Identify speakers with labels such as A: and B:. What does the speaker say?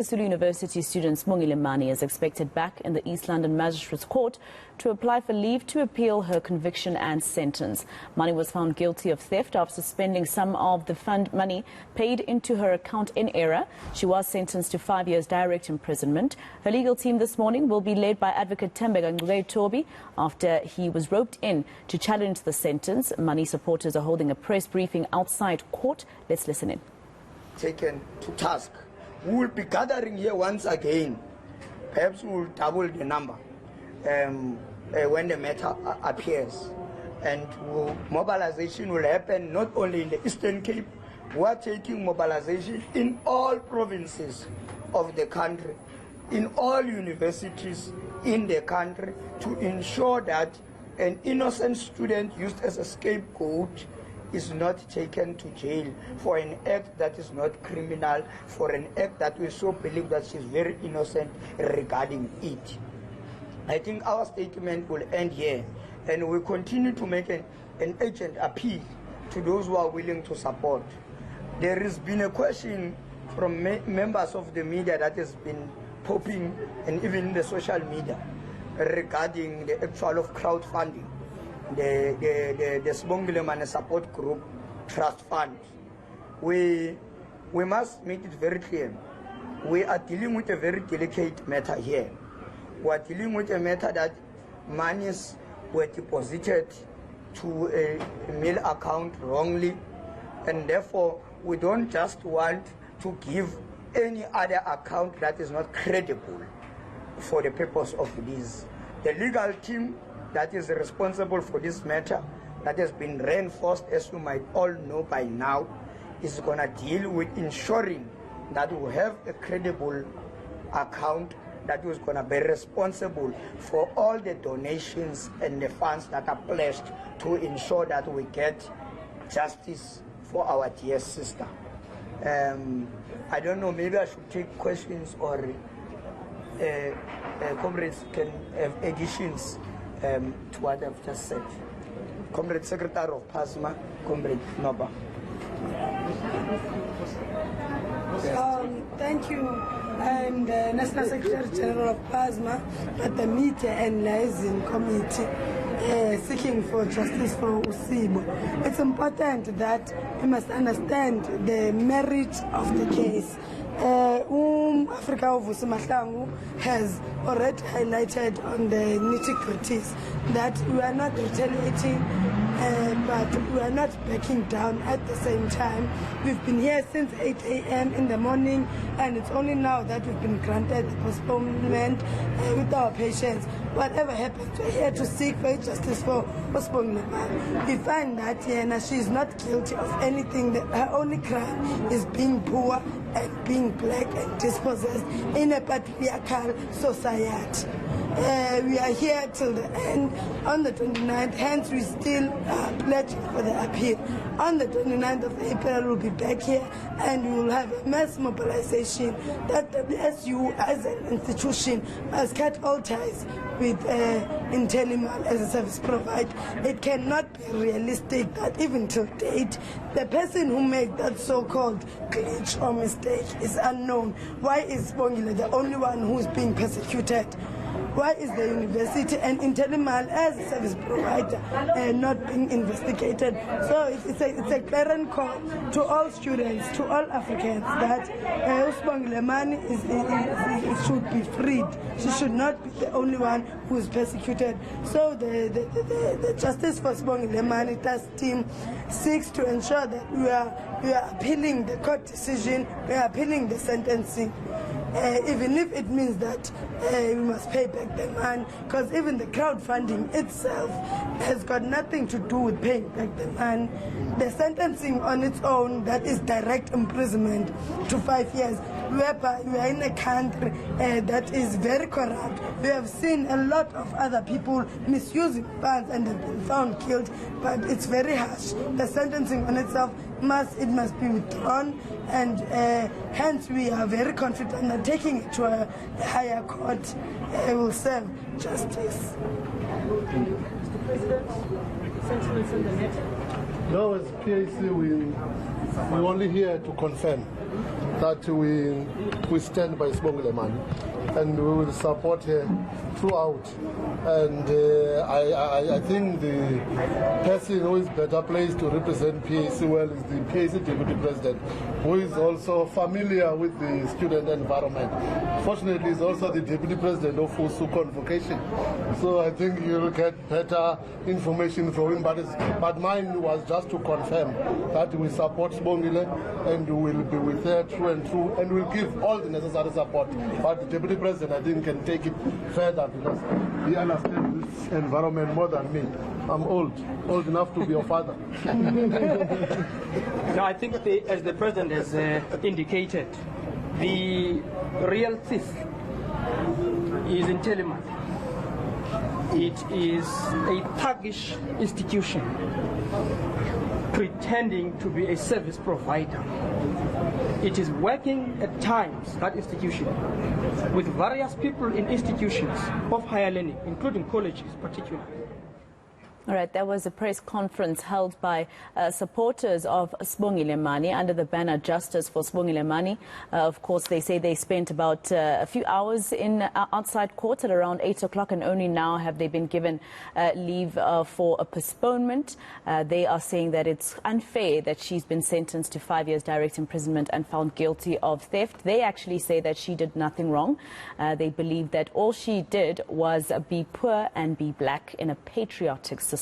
A: Sisulu University student Sibongile Mani is expected back in the East London Magistrates Court to apply for leave to appeal her conviction and sentence. Mani was found guilty of theft after spending some of the fund money paid into her account in error. She was sentenced to 5 years direct imprisonment. Her legal team this morning will be led by Advocate Tembeka Toby after he was roped in to challenge the sentence. Mani supporters are holding a press briefing outside court. Let's listen in.
B: Taken to task. We will be gathering here once again. Perhaps we will double the number when the matter appears. And mobilization will happen not only in the Eastern Cape. We are taking mobilization in all provinces of the country, in all universities in the country, to ensure that an innocent student used as a scapegoat is not taken to jail for an act that is not criminal, for an act that we so believe that she's very innocent regarding it. I think our statement will end here, and we continue to make an urgent appeal to those who are willing to support. There has been a question from members of the media that has been popping, and even in the social media, regarding the actual of crowdfunding. The Sibongile Mani Support Group Trust Fund. We must make it very clear. We are dealing with a very delicate matter here. We are dealing with a matter that monies were deposited to a mail account wrongly, and therefore we don't just want to give any other account that is not credible for the purpose of this. The legal team that is responsible for this matter, that has been reinforced, as you might all know by now, is going to deal with ensuring that we have a credible account that is going to be responsible for all the donations and the funds that are pledged to ensure that we get justice for our dear sister. I don't know, maybe I should take questions, or comrades can have additions to what I've just said. Comrade Secretary of PASMA, Comrade Noba.
C: Thank you. I'm the National Secretary General of PASMA at the Media and Liaison Committee seeking for justice for Usibo. It's important that we must understand the merit of the case. Africa Mahlangu has already highlighted on the nitty-gritties that we are not retaliating, but we are not backing down at the same time. We've been here since 8 a.m. in the morning, and it's only now that we've been granted the postponement with our patients. Whatever happens, we're here to seek for justice for Sibongile Mani. We find that she is not guilty of anything. Her only crime is being poor and being black and dispossessed in a patriarchal society. We are here till the end on the 29th, hence we still pledge for the appeal. On the 29th of April, we'll be back here and we will have a mass mobilization that the SU as an institution must cut all ties with Intelimal as a service provider. It cannot be realistic that even till date, the person who made that so-called glitch or mistake is unknown. Why is Sibongile the only one who is being persecuted? Why is the university and Intelimal as a service provider not being investigated? So it's a clarion call to all students, to all Africans, that Sibongile Mani should be freed. She should not be the only one who is persecuted. So the Justice for Sibongile Mani task team seeks to ensure that we are appealing the court decision, we are appealing the sentencing. Even if it means that we must pay back the money, because even the crowdfunding itself has got nothing to do with paying back the money. The sentencing on its own, that is direct imprisonment to 5 years, whereby we are in a country that is very corrupt. We have seen a lot of other people misusing funds and have been found guilty, but it's very harsh. The sentencing on itself must be withdrawn, and hence we are very confident that taking it to a higher court will serve justice.
D: Mr. President, sentiments on the matter?
E: No, as PAC, we're only here to confirm that we stand by Sibongile Mani and we will support her throughout. And I think the person who is better placed to represent PAC well is the PAC Deputy President, who is also familiar with the student environment. Fortunately, he's also the Deputy President of USU Convocation. So I think you'll get better information from him. But mine was just to confirm that we support Sibongile and we will be with her through and through, and we'll give all the necessary support. But the Deputy President, I think, can take it further because he understands this environment more than me. I'm old enough to be your father.
F: No, I think as the President has indicated, the real thief is in Telemann. It is a thuggish institution pretending to be a service provider. It is working at times, that institution, with various people in institutions of higher learning, including colleges particularly.
A: All right, there was a press conference held by supporters of Sibongile Mani under the banner Justice for Sibongile Mani. Of course, they say they spent about a few hours in outside court at around 8 o'clock, and only now have they been given leave for a postponement. They are saying that it's unfair that she's been sentenced to 5 years direct imprisonment and found guilty of theft. They actually say that she did nothing wrong. They believe that all she did was be poor and be black in a patriotic society.